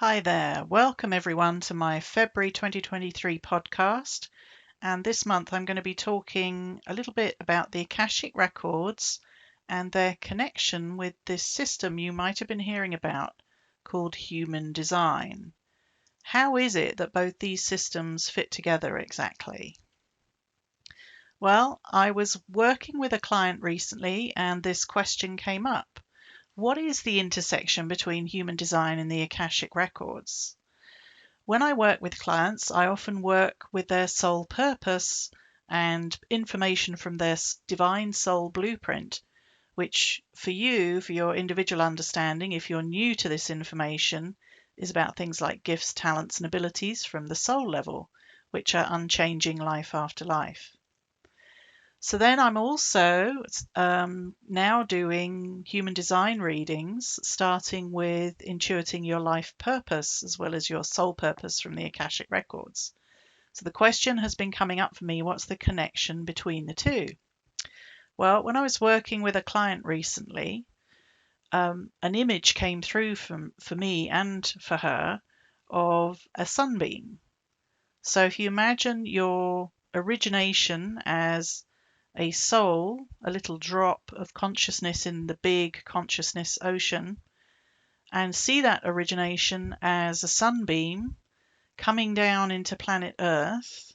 Hi there. Welcome everyone to my February 2023 podcast. And this month I'm going to be talking a little bit about the Akashic Records and their connection with this system you might have been hearing about called human design. How is it that both these systems fit together exactly? Well, I was working with a client recently and this question came up. What is the intersection between human design and the Akashic Records? When I work with clients, I often work with their soul purpose and information from their divine soul blueprint, which for you, for your individual understanding, if you're new to this information, is about things like gifts, talents, and abilities from the soul level, which are unchanging life after life. So then I'm also now doing human design readings, starting with intuiting your life purpose as well as your soul purpose from the Akashic Records. So the question has been coming up for me, what's the connection between the two? Well, when I was working with a client recently, an image came through for me and for her of a sunbeam. So if you imagine your origination as a soul, a little drop of consciousness in the big consciousness ocean, and see that origination as a sunbeam coming down into planet Earth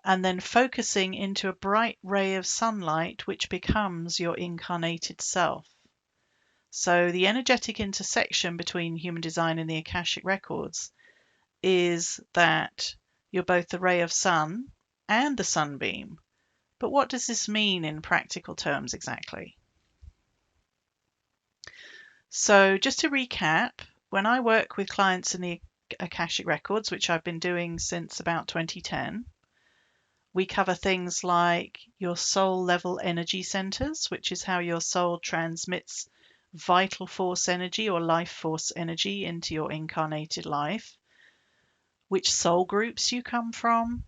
and then focusing into a bright ray of sunlight which becomes your incarnated self. So the energetic intersection between human design and the Akashic Records is that you're both the ray of sun and the sunbeam. But what does this mean in practical terms exactly? So just to recap, when I work with clients in the Akashic Records, which I've been doing since about 2010, we cover things like your soul level energy centers, which is how your soul transmits vital force energy or life force energy into your incarnated life, which soul groups you come from,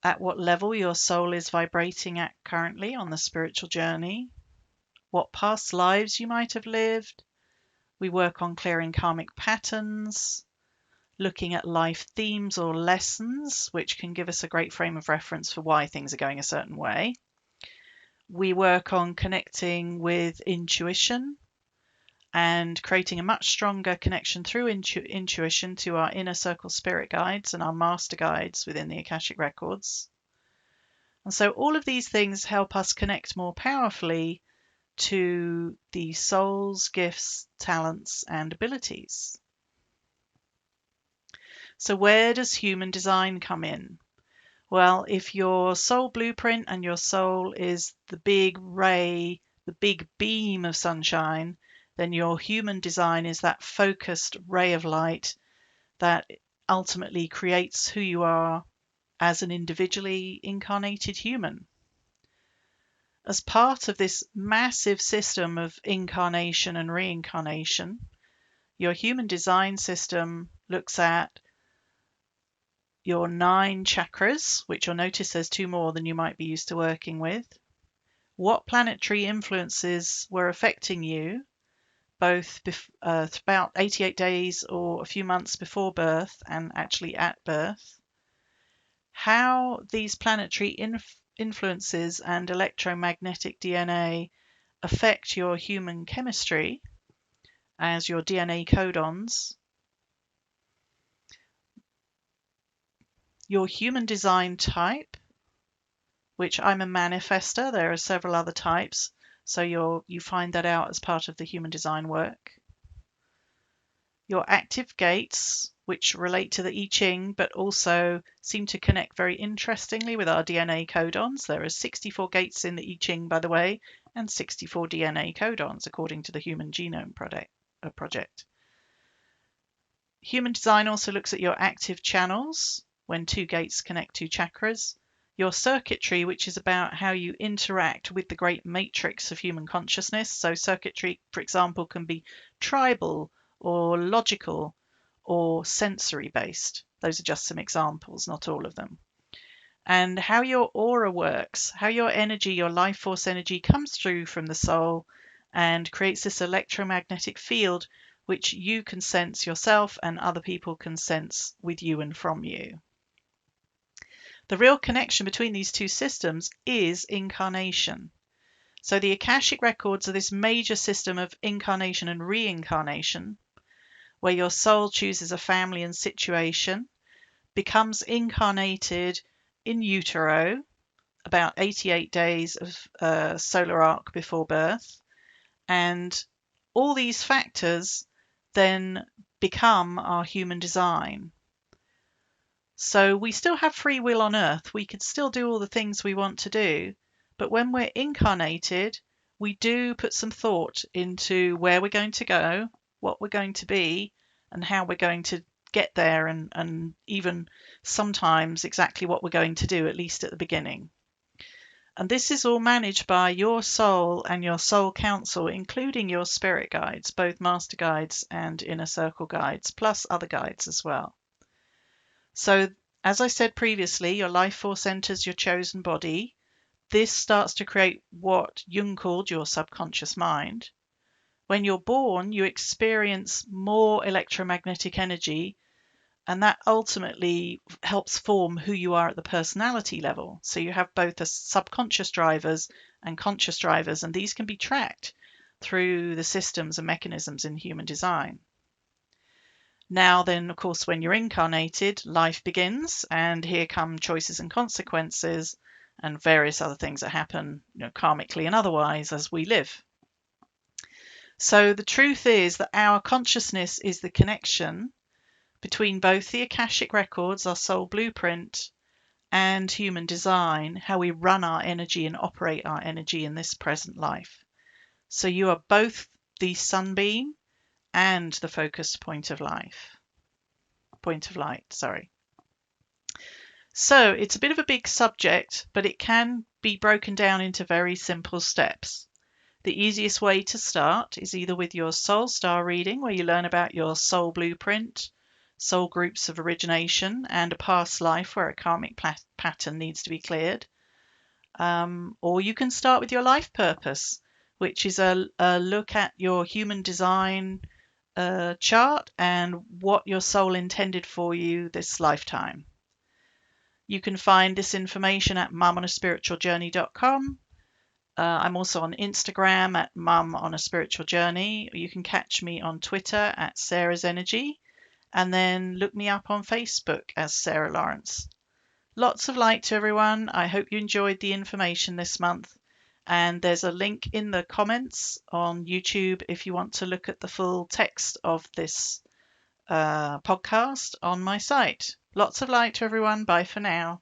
at what level your soul is vibrating at currently on the spiritual journey, what past lives you might have lived. We work on clearing karmic patterns, looking at life themes or lessons, which can give us a great frame of reference for why things are going a certain way. We work on connecting with intuition and creating a much stronger connection through intuition to our inner circle spirit guides and our master guides within the Akashic Records. And so all of these things help us connect more powerfully to the soul's gifts, talents, and abilities. So where does human design come in? Well, if your soul blueprint and your soul is the big ray, the big beam of sunshine, then your human design is that focused ray of light that ultimately creates who you are as an individually incarnated human. As part of this massive system of incarnation and reincarnation, your human design system looks at your 9 chakras, which you'll notice there's 2 more than you might be used to working with. What planetary influences were affecting you, both about 88 days or a few months before birth and actually at birth. How these planetary influences and electromagnetic DNA affect your human chemistry as your DNA codons. Your human design type, which I'm a manifester. There are several other types, so you find that out as part of the human design work. Your active gates, which relate to the I Ching, but also seem to connect very interestingly with our DNA codons. There are 64 gates in the I Ching, by the way, and 64 DNA codons, according to the Human Genome Project. Human design also looks at your active channels, when 2 gates connect 2 chakras. Your circuitry, which is about how you interact with the great matrix of human consciousness. So circuitry, for example, can be tribal or logical or sensory based. Those are just some examples, not all of them. And how your aura works, how your energy, your life force energy comes through from the soul and creates this electromagnetic field which you can sense yourself and other people can sense with you and from you. The real connection between these two systems is incarnation. So the Akashic Records are this major system of incarnation and reincarnation, where your soul chooses a family and situation, becomes incarnated in utero, about 88 days of solar arc before birth, and all these factors then become our human design. So we still have free will on Earth. We could still do all the things we want to do. But when we're incarnated, we do put some thought into where we're going to go, what we're going to be, and how we're going to get there, and even sometimes exactly what we're going to do, at least at the beginning. And this is all managed by your soul and your soul council, including your spirit guides, both master guides and inner circle guides, plus other guides as well. So, as I said previously, your life force enters your chosen body. This starts to create what Jung called your subconscious mind. When you're born, you experience more electromagnetic energy, and that ultimately helps form who you are at the personality level. So you have both the subconscious drivers and conscious drivers, and these can be tracked through the systems and mechanisms in human design. Now then, of course, when you're incarnated, life begins, and here come choices and consequences and various other things that happen, karmically and otherwise, as we live. So the truth is that our consciousness is the connection between both the Akashic Records, our soul blueprint, and human design, how we run our energy and operate our energy in this present life. So you are both the sunbeam and the focused point of light. So it's a bit of a big subject, but it can be broken down into very simple steps. The easiest way to start is either with your soul star reading, where you learn about your soul blueprint, soul groups of origination, and a past life where a karmic pattern needs to be cleared. Or you can start with your life purpose, which is a look at your human design chart and what your soul intended for you this lifetime. You can find this information at mumonaspiritualjourney.com. I'm also on Instagram at mumonaspiritualjourney. You can catch me on Twitter at Sarah's Energy, and then look me up on Facebook as Sarah Lawrence. Lots of light to everyone. I hope you enjoyed the information this month. And there's a link in the comments on YouTube if you want to look at the full text of this podcast on my site. Lots of light to everyone. Bye for now.